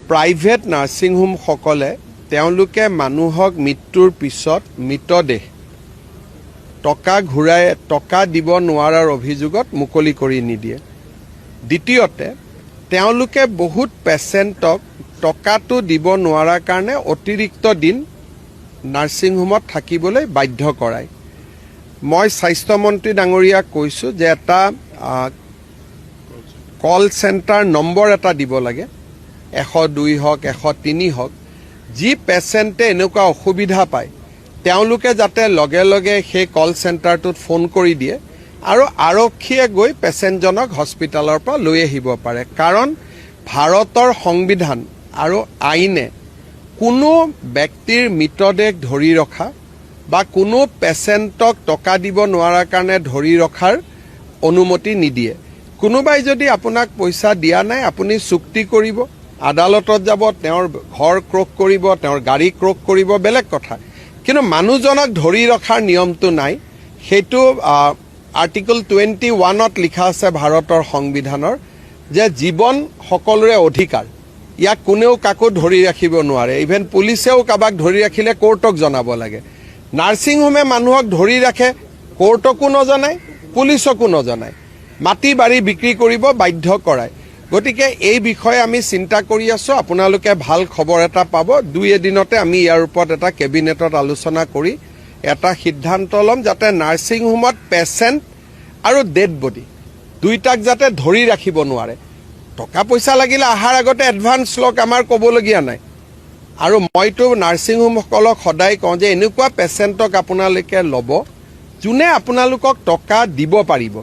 Private nursing হোমসকলে তেওঁলোকে মানুহক মৃত্যুৰ পিছত মৃতদেহ টকা দিব নোৱাৰাৰ অভিযোগত মুকলি কৰি নিদিয়ে। দ্বিতীয়তে তেওঁলোকে বহুত পেচেণ্টক টকাটো দিব নোৱাৰাৰ কাৰণে অতিৰিক্ত দিন নাৰ্ছিং হোমত থাকিবলৈ বাধ্য কৰায়। মই স্বাস্থ্যমন্ত্ৰী ডাঙৰীয়াক কৈছোঁ যে এটা কল চেণ্টাৰ নম্বৰ এটা দিব লাগে, 102 হওক 103 হওক। যি পেচেণ্টে এনেকুৱা অসুবিধা পায় তেওঁলোকে যাতে লগে লগে সেই কল চেণ্টাৰটোত ফোন কৰি দিয়ে আৰু আৰক্ষীয়ে গৈ পেচেণ্টজনক হস্পিটেলৰ পৰা লৈ আহিব পাৰে। কাৰণ ভাৰতৰ সংবিধান আৰু আইনে কোনো ব্যক্তিৰ মৃতদেহ ধৰি ৰখা বা কোনো পেচেণ্টক টকা দিব নোৱাৰাৰ কাৰণে ধৰি ৰখাৰ অনুমতি নিদিয়ে। কোনোবাই যদি আপোনাক পইচা দিয়া নাই আপুনি চুক্তি কৰিব, আদালতত যাব, তেওঁৰ ঘৰ ক্ৰক কৰিব, তেওঁৰ গাড়ী ক্ৰক কৰিব, বেলেগ কথা। কিন্তু মানুহজনক ধৰি ৰখাৰ নিয়মটো নাই। সেইটো আৰ্টিকল 21ত লিখা আছে ভাৰতৰ সংবিধানৰ যে জীৱন সকলোৰে অধিকাৰ, ইয়াক কোনেও কাকো ধৰি ৰাখিব নোৱাৰে। ইভেন পুলিচেও কাৰোবাক ধৰি ৰাখিলে কোৰ্টক জনাব লাগে। নাৰ্ছিং হোমে মানুহক ধৰি ৰাখে, কোৰ্টকো নজনায়, পুলিচকো নজনায়, মাটি বাৰী বিক্ৰী কৰিব বাধ্য কৰায়। গতিকে এই বিষয়ে আমি চিন্তা কৰি আছোঁ। আপোনালোকে ভাল খবৰ এটা পাব। 2 এদিনতে আমি ইয়াৰ ওপৰত এটা কেবিনেটত আলোচনা কৰি এটা সিদ্ধান্ত ল'ম যাতে নাৰ্ছিং হোমত পেচেণ্ট আৰু ডেড বডি দুইটাক যাতে ধৰি ৰাখিব নোৱাৰে। টকা পইচা লাগিলে অহাৰ আগতে এডভান্স লওক, আমাৰ ক'বলগীয়া নাই। আৰু মইতো নাৰ্ছিং হোমসকলক সদায় কওঁ যে এনেকুৱা পেচেণ্টক আপোনালোকে ল'ব যোনে আপোনালোকক টকা দিব পাৰিব।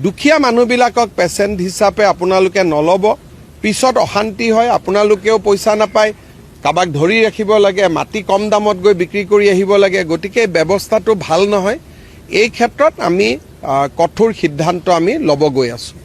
দুখীয়া মানুহবিলাকক পেচেণ্ট হিচাপে আপোনালোকে নল'ব, পিছত অশান্তি হয়, আপোনালোকেও পইচা নাপায়, কাৰোবাক ধৰি ৰাখিব লাগে, মাটি কম দামত গৈ বিক্ৰী কৰি আহিব লাগে। গতিকে ব্যৱস্থাটো ভাল নহয়। এই ক্ষেত্ৰত আমি কঠোৰ সিদ্ধান্ত আমি ল'ব গৈ আছোঁ।